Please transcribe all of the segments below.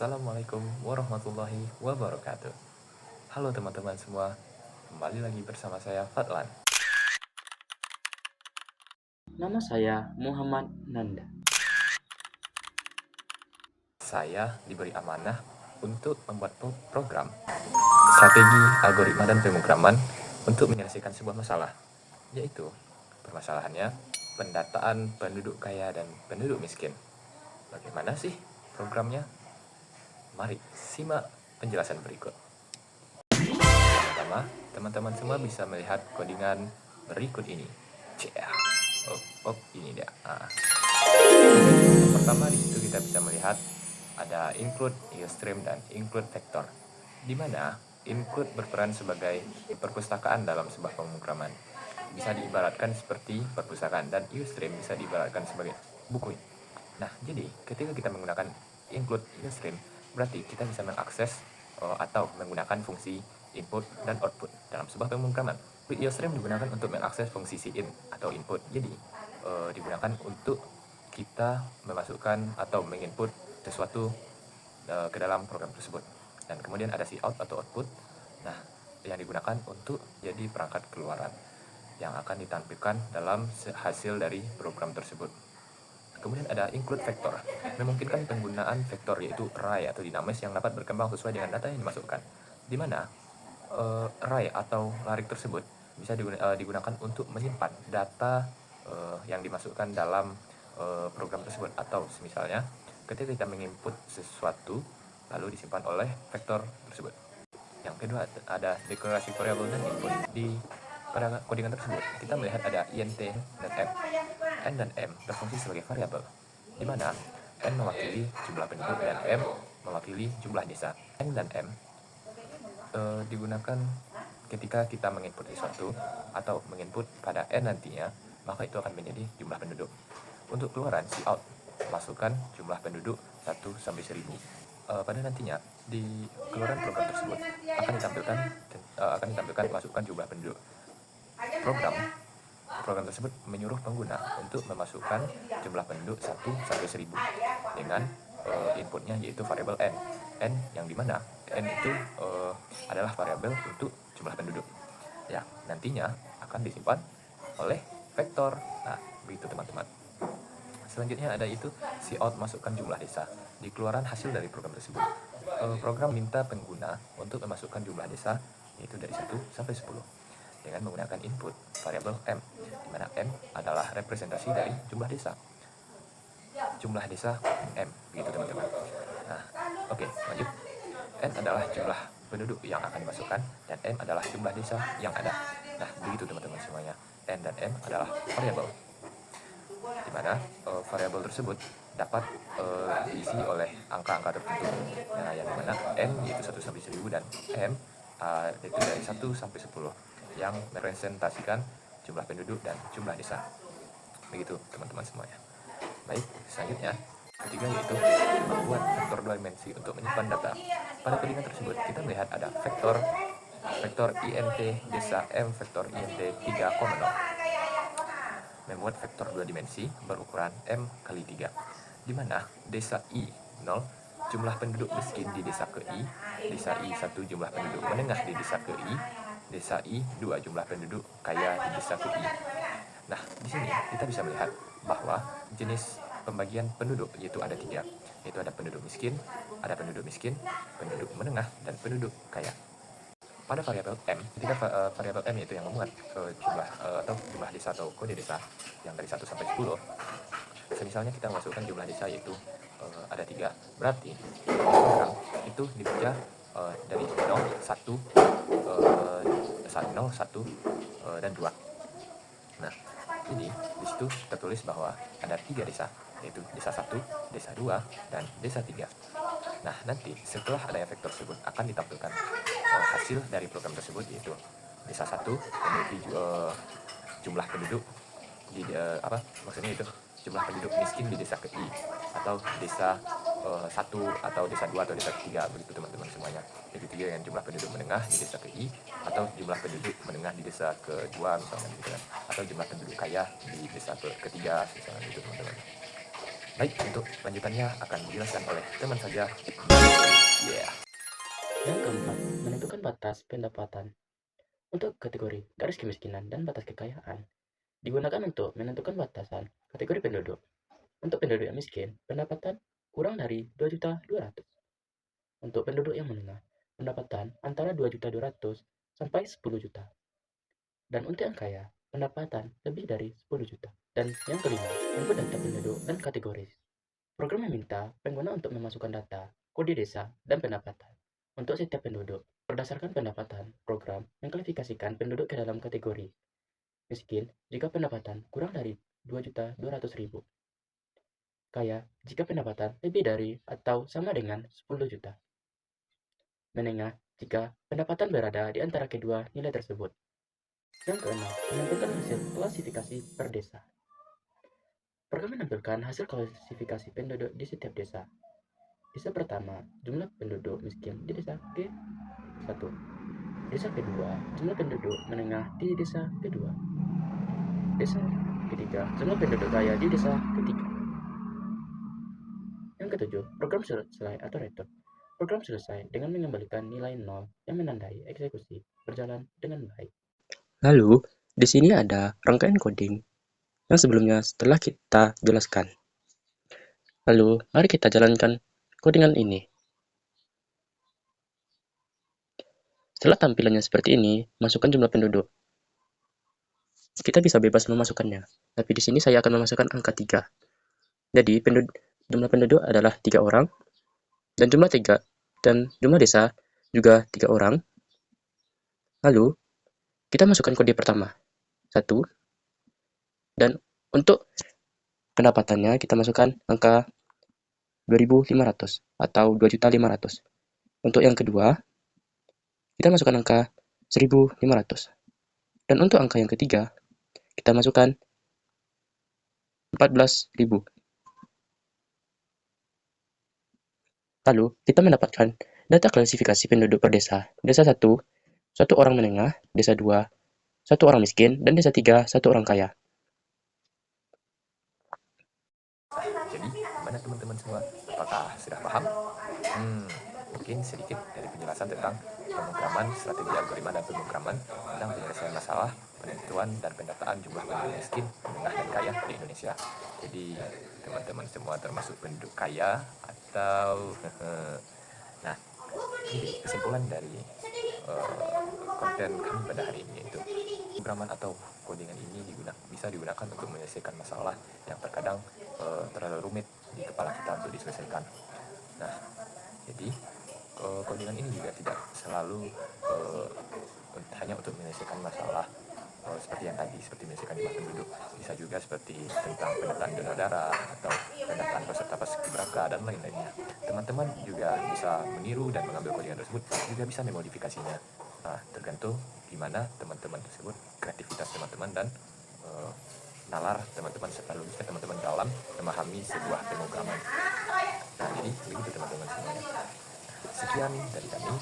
Assalamualaikum warahmatullahi wabarakatuh. Halo teman-teman semua, kembali lagi bersama saya Fadlan. Nama saya Muhammad Nanda. Saya diberi amanah untuk membuat program strategi algoritma dan pemrograman untuk menyelesaikan sebuah masalah, yaitu permasalahannya pendataan penduduk kaya dan penduduk miskin. Bagaimana sih programnya? Mari simak penjelasan berikut. Pertama, teman-teman semua bisa melihat codingan berikut ini. Ini dia. Yang pertama di situ kita bisa melihat ada include, stream, dan include vector, di mana include berperan sebagai perpustakaan dalam sebuah pemrograman. Bisa diibaratkan seperti perpustakaan, dan stream bisa diibaratkan sebagai buku. Nah, jadi ketika kita menggunakan include stream, berarti kita bisa mengakses atau menggunakan fungsi input dan output dalam sebuah pemrograman. Stream digunakan untuk mengakses fungsi in atau input. Jadi digunakan untuk kita memasukkan atau menginput sesuatu ke dalam program tersebut. Dan kemudian ada out atau output. Nah, yang digunakan untuk jadi perangkat keluaran yang akan ditampilkan dalam hasil dari program tersebut. Kemudian ada include vector, memungkinkan penggunaan vektor yaitu array atau dinamis yang dapat berkembang sesuai dengan data yang dimasukkan, di mana array atau larik tersebut bisa digunakan untuk menyimpan data yang dimasukkan dalam program tersebut, atau misalnya ketika kita menginput sesuatu lalu disimpan oleh vektor tersebut. Yang kedua ada deklarasi variabel dan input. Pada codingan tersebut kita melihat ada int dan m. N dan M berfungsi sebagai variabel, di mana N mewakili jumlah penduduk dan M mewakili jumlah desa. N dan M digunakan ketika kita menginput sesuatu atau menginput pada N nantinya, maka itu akan menjadi jumlah penduduk. Untuk keluaran out, masukkan jumlah penduduk 1 sampai 1000. Pada nantinya di keluaran program tersebut akan ditampilkan masukkan jumlah penduduk. Program tersebut menyuruh pengguna untuk memasukkan jumlah penduduk 1 sampai 1000 dengan inputnya yaitu variabel n. N yang dimana n itu adalah variabel untuk jumlah penduduk yang nantinya akan disimpan oleh vektor. Nah, begitu teman-teman. Selanjutnya ada itu out, masukkan jumlah desa. Di keluaran hasil dari program tersebut, program minta pengguna untuk memasukkan jumlah desa yaitu dari 1 sampai 10 dengan menggunakan input variabel m, di mana m adalah representasi dari jumlah desa. Jumlah desa m, begitu teman-teman. Nah, oke, lanjut. N adalah jumlah penduduk yang akan dimasukkan dan m adalah jumlah desa yang ada. Nah, begitu teman-teman semuanya. N dan m adalah variabel, di mana variabel tersebut dapat diisi oleh angka-angka tertentu. Nah, yang dimana n yaitu 1 sampai 1000 dan m itu dari 1 sampai 10 yang merepresentasikan jumlah penduduk dan jumlah desa. Begitu teman-teman semuanya. Baik, selanjutnya ketiga yaitu membuat vektor 2 dimensi untuk menyimpan data. Pada codingan tersebut kita melihat ada vektor int desa m vektor int 3,0. Membuat vektor 2 dimensi berukuran m kali 3, di mana desa i 0 jumlah penduduk miskin di desa ke i, desa i 1 jumlah penduduk menengah di desa ke i, desa i 2 jumlah penduduk kaya di desa ke i. Nah, di sini kita bisa melihat bahwa jenis pembagian penduduk yaitu ada 3, yaitu ada penduduk miskin, penduduk menengah, dan penduduk kaya. Pada variabel m, ketika variabel m yaitu yang memuat jumlah atau jumlah desa atau kode desa yang dari 1 sampai 10, misalnya kita masukkan jumlah desa yaitu ada 3, berarti program itu dibaca dari 0, 1, 1 dan 2. Nah, jadi di situ tertulis bahwa ada 3 desa, yaitu desa 1, desa 2, dan desa 3. Nah, nanti setelah adanya vektor tersebut akan ditampilkan hasil dari program tersebut, yaitu desa 1 memiliki jumlah penduduk di maksudnya itu jumlah penduduk miskin di desa ke I, atau desa 1 atau desa 2 atau desa 3, begitu teman-teman semuanya. Jadi 3 dengan jumlah penduduk menengah di desa ke I, atau jumlah penduduk menengah di desa ke-2 misalnya gitu kan, atau jumlah penduduk kaya di desa ke-3 misalnya gitu teman-teman. Baik, untuk lanjutannya akan dijelaskan oleh teman saja. Yeah. Yang keempat, menentukan batas pendapatan. Untuk kategori garis kemiskinan dan batas kekayaan, digunakan untuk menentukan batasan kategori penduduk. Untuk penduduk yang miskin, pendapatan kurang dari 2.200.000. Untuk penduduk yang menengah, pendapatan antara 2.200.000 sampai 10 juta. Dan untuk yang kaya, pendapatan lebih dari 10 juta. Dan yang kelima, input data penduduk dan kategori. Program meminta pengguna untuk memasukkan data, kode desa, dan pendapatan untuk setiap penduduk. Berdasarkan pendapatan, program mengklasifikasikan penduduk ke dalam kategori miskin jika pendapatan kurang dari 2.200.000. Kaya jika pendapatan lebih dari atau sama dengan 10 juta. Menengah jika pendapatan berada di antara kedua nilai tersebut. Yang keenam, menentukan hasil klasifikasi per desa. Program menampilkan hasil klasifikasi penduduk di setiap desa. Desa pertama, jumlah penduduk miskin di desa ke-1. Desa kedua, jumlah penduduk menengah di desa kedua. Desa ketiga, jumlah penduduk kaya di desa ketiga. Yang ketujuh, program selesai atau return. Program selesai dengan mengembalikan nilai 0 yang menandai eksekusi berjalan dengan baik. Lalu, di sini ada rangkaian coding yang sebelumnya telah kita jelaskan. Lalu, mari kita jalankan codingan ini. Setelah tampilannya seperti ini, masukkan jumlah penduduk. Kita bisa bebas memasukkannya, tapi di sini saya akan memasukkan angka 3. Jadi, jumlah penduduk adalah 3 orang, dan jumlah desa juga 3 orang. Lalu, kita masukkan kode pertama, 1, dan untuk pendapatannya kita masukkan angka 2.500 atau 2.500.000. Untuk yang kedua, kita masukkan angka 1.500. Dan untuk angka yang ketiga, kita masukkan 14.000. Lalu, kita mendapatkan data klasifikasi penduduk per desa. Desa 1, 1 orang menengah, desa 2, 1 orang miskin, dan desa 3, 1 orang kaya. Jadi, gimana teman-teman semua? Apakah sudah paham? Mungkin sedikit dari penjelasan tentang pemrograman, strategi algoritma dan pemrograman tentang penyelesaian masalah, penentuan dan pendataan jumlah penduduk miskin, menengah dan kaya di Indonesia. Jadi, teman-teman semua termasuk penduduk kaya atau nah, ini kesimpulan dari konten kami pada hari ini, yaitu pemrograman atau codingan ini bisa digunakan untuk menyelesaikan masalah yang terkadang terlalu rumit di kepala kita untuk diselesaikan. Nah, jadi codingan ini juga tidak selalu hanya untuk menyelesaikan masalah seperti yang tadi, seperti menyelesaikan jumlah penduduk. Bisa juga seperti tentang pendataan donor darah atau pendataan peserta paskibraka dan lain-lainnya. Teman-teman juga bisa meniru dan mengambil codingan tersebut, juga bisa memodifikasinya. Nah, tergantung gimana teman-teman tersebut, kreativitas teman-teman dan nalar teman-teman serta logika teman-teman dalam memahami sebuah pemrograman. Nah, jadi begitu teman-teman semuanya. Sekian dari kami.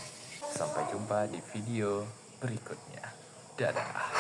Sampai jumpa di video berikutnya. Dadah.